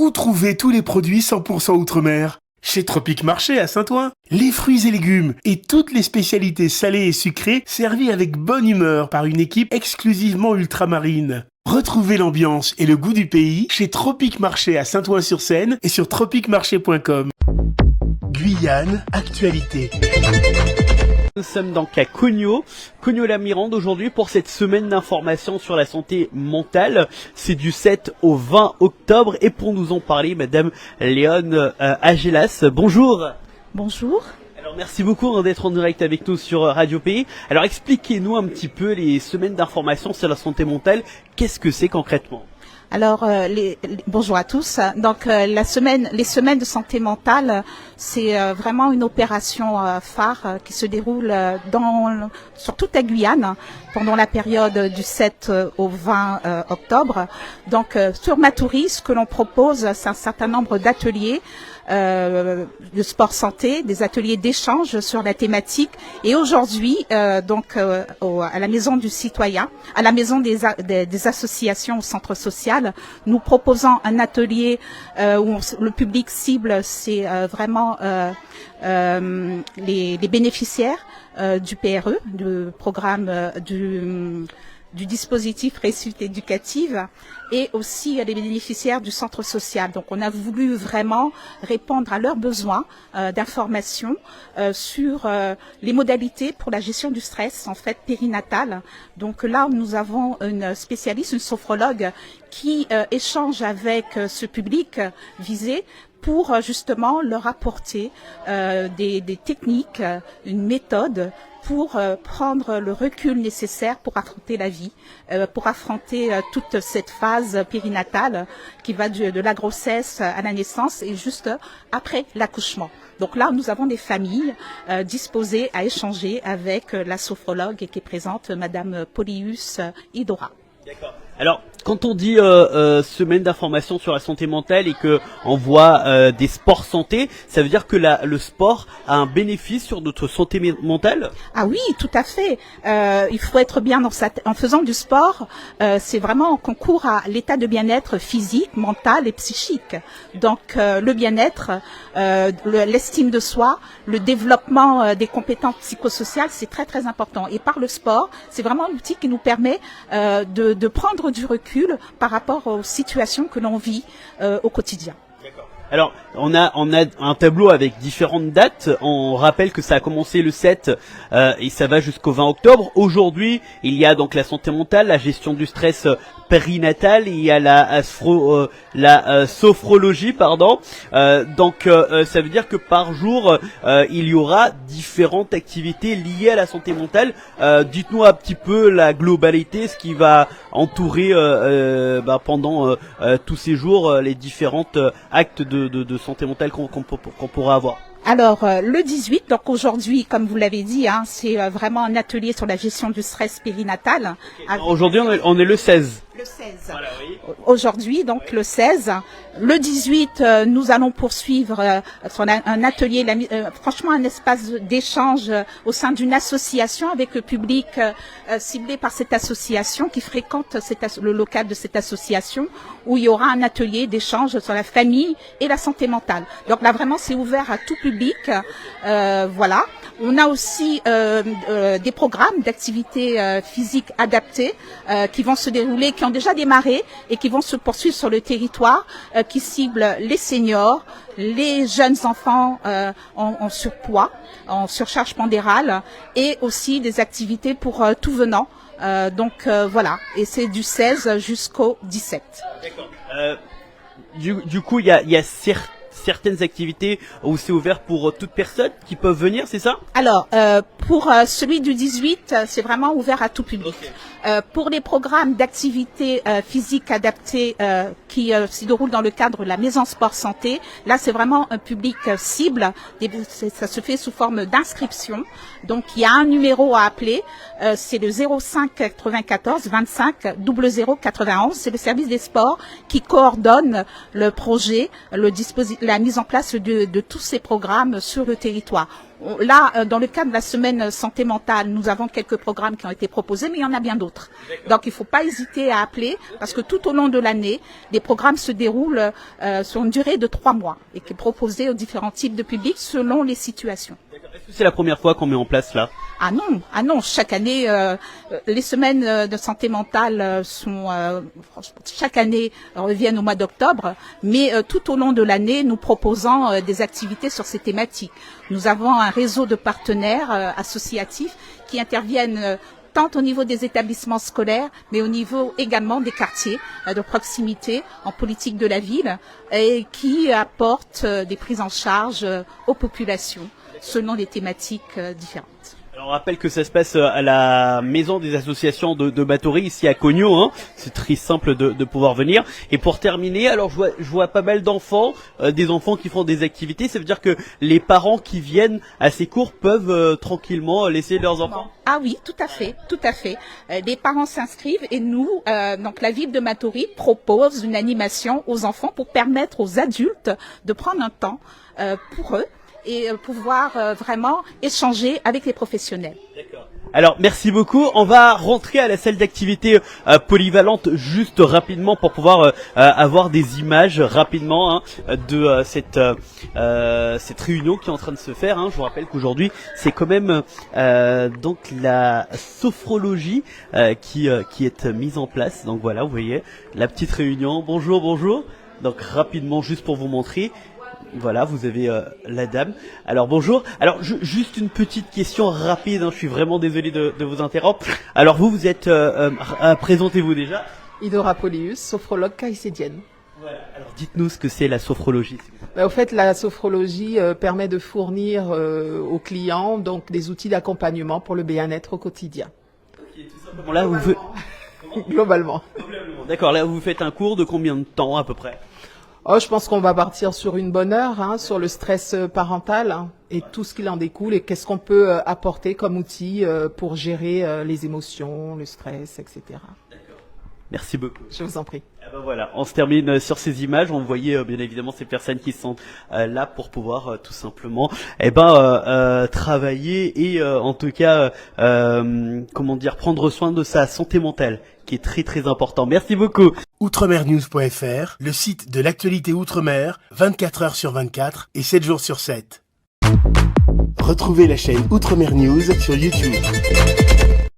Où trouver tous les produits 100% Outre-mer? Chez Tropique Marché à Saint-Ouen. Les fruits et légumes et toutes les spécialités salées et sucrées servies avec bonne humeur par une équipe exclusivement ultramarine. Retrouvez l'ambiance et le goût du pays chez Tropique Marché à Saint-Ouen-sur-Seine et sur tropiquemarché.com. Guyane, actualité. Nous sommes donc à Cognos-la-Mirande aujourd'hui pour cette semaine d'information sur la santé mentale. C'est du 7 au 20 octobre et pour nous en parler, Madame Léone Agelas. Bonjour. Bonjour. Alors merci beaucoup d'être en direct avec nous sur Radio Pays. Alors expliquez-nous un petit peu les semaines d'information sur la santé mentale. Qu'est-ce que c'est concrètement ? Alors, bonjour à tous. Donc, les semaines de santé mentale, c'est vraiment une opération phare qui se déroule sur toute la Guyane pendant la période du 7 au 20 octobre. Donc, sur Matoury, ce que l'on propose, c'est un certain nombre d'ateliers de sport santé, des ateliers d'échange sur la thématique. Et aujourd'hui, à la Maison du Citoyen, à la Maison des associations au centre social, nous proposons un atelier où le public cible, c'est vraiment les bénéficiaires du PRE, du programme du dispositif réussite éducative, et aussi les bénéficiaires du centre social. Donc on a voulu vraiment répondre à leurs besoins d'information sur les modalités pour la gestion du stress en fait périnatal. Donc là nous avons une spécialiste, une sophrologue qui échange avec ce public visé pour justement leur apporter des techniques, une méthode pour prendre le recul nécessaire pour affronter la vie, pour affronter toute cette phase périnatale qui va de la grossesse à la naissance et juste après l'accouchement. Donc là, nous avons des familles disposées à échanger avec la sophrologue qui est présente, Madame Polius Idora. D'accord. Alors, quand on dit semaine d'information sur la santé mentale et que on voit des sports santé, ça veut dire que le sport a un bénéfice sur notre santé mentale ? Ah oui, tout à fait. Il faut être bien en faisant du sport. C'est vraiment un concours à l'état de bien-être physique, mental et psychique. Donc le bien-être, l'estime de soi, le développement des compétences psychosociales, c'est très très important. Et par le sport, c'est vraiment l'outil qui nous permet de prendre du recul par rapport aux situations que l'on vit au quotidien. Alors, on a un tableau avec différentes dates. On rappelle que ça a commencé le 7 et ça va jusqu'au 20 octobre. Aujourd'hui, il y a donc la santé mentale, la gestion du stress périnatal, il y a la sophrologie, pardon. Donc, ça veut dire que par jour, il y aura différentes activités liées à la santé mentale. Dites-nous un petit peu la globalité, ce qui va entourer pendant tous ces jours les différentes actes de santé mentale qu'on pourra avoir. Alors, le 18, donc aujourd'hui, comme vous l'avez dit, c'est vraiment un atelier sur la gestion du stress périnatal. Aujourd'hui, on est le 16. Le 16. Voilà, oui. Aujourd'hui, donc le 16. Le 18, nous allons poursuivre un atelier, franchement un espace d'échange au sein d'une association avec le public ciblé par cette association qui fréquente le local de cette association, où il y aura un atelier d'échange sur la famille et la santé mentale. Donc là, vraiment, c'est ouvert à tout public. Voilà. On a aussi des programmes d'activités physiques adaptées qui vont se dérouler, qui ont déjà démarré et qui vont se poursuivre sur le territoire, qui ciblent les seniors, les jeunes enfants en surpoids, en surcharge pondérale, et aussi des activités pour tout venant. Voilà, et c'est du 16 jusqu'au 17. D'accord. Du coup, il y a certaines activités où c'est ouvert pour toute personne qui peuvent venir, c'est ça ? Alors, pour celui du 18, c'est vraiment ouvert à tout public. Okay. Pour les programmes d'activités physiques adaptées qui se déroulent dans le cadre de la Maison Sport Santé, là c'est vraiment un public cible. Ça se fait sous forme d'inscription. Donc il y a un numéro à appeler, c'est le 05 94 25 00 91. C'est le service des sports qui coordonne le projet, la mise en place de tous ces programmes sur le territoire. Là, dans le cadre de la semaine santé mentale, nous avons quelques programmes qui ont été proposés, mais il y en a bien d'autres. Donc, il ne faut pas hésiter à appeler, parce que tout au long de l'année, les programmes se déroulent sur une durée de 3 mois et qui est proposé aux différents types de publics selon les situations. Est-ce que c'est la première fois qu'on met en place là? Ah non, chaque année, les semaines de santé mentale chaque année reviennent au mois d'octobre, mais tout au long de l'année, nous proposons des activités sur ces thématiques. Nous avons un réseau de partenaires associatifs qui interviennent tant au niveau des établissements scolaires, mais au niveau également des quartiers de proximité en politique de la ville, et qui apportent des prises en charge aux populations selon les thématiques différentes. Alors, on rappelle que ça se passe à la maison des associations de Batory, ici à Cogno, hein. C'est très simple de pouvoir venir. Et pour terminer, alors je vois pas mal d'enfants, des enfants qui font des activités. Ça veut dire que les parents qui viennent à ces cours peuvent tranquillement laisser leurs enfants? Ah oui, tout à fait. Les parents s'inscrivent et nous, donc la ville de Batory propose une animation aux enfants pour permettre aux adultes de prendre un temps pour eux et pouvoir vraiment échanger avec les professionnels. D'accord. Alors merci beaucoup. On va rentrer à la salle d'activité polyvalente juste rapidement pour pouvoir avoir des images rapidement de cette réunion qui est en train de se faire. Hein. Je vous rappelle qu'aujourd'hui c'est quand même donc la sophrologie qui est mise en place. Donc voilà, vous voyez la petite réunion. Bonjour. Donc rapidement juste pour vous montrer. Voilà, vous avez la dame. Alors bonjour. Alors juste une petite question rapide, hein, je suis vraiment désolé de vous interrompre. Alors vous êtes, présentez-vous déjà. Idora Polius, sophrologue caïcédienne. Voilà. Alors dites-nous ce que c'est la sophrologie. Au fait, la sophrologie permet de fournir aux clients donc des outils d'accompagnement pour le bien-être au quotidien. Okay, tout simplement. Là, vous Globalement. D'accord, là vous faites un cours de combien de temps à peu près? Je pense qu'on va partir sur une bonne heure, sur le stress parental et tout ce qu'il en découle et qu'est-ce qu'on peut apporter comme outil pour gérer les émotions, le stress, etc. D'accord. Merci beaucoup. Je vous en prie. Ben voilà, on se termine sur ces images. On voyait bien évidemment ces personnes qui sont là pour pouvoir tout simplement travailler et en tout cas prendre soin de sa santé mentale, qui est très très important. Merci beaucoup. Outremernews.fr, le site de l'actualité Outre-mer, 24 heures sur 24 et 7 jours sur 7. Retrouvez la chaîne Outremer News sur YouTube.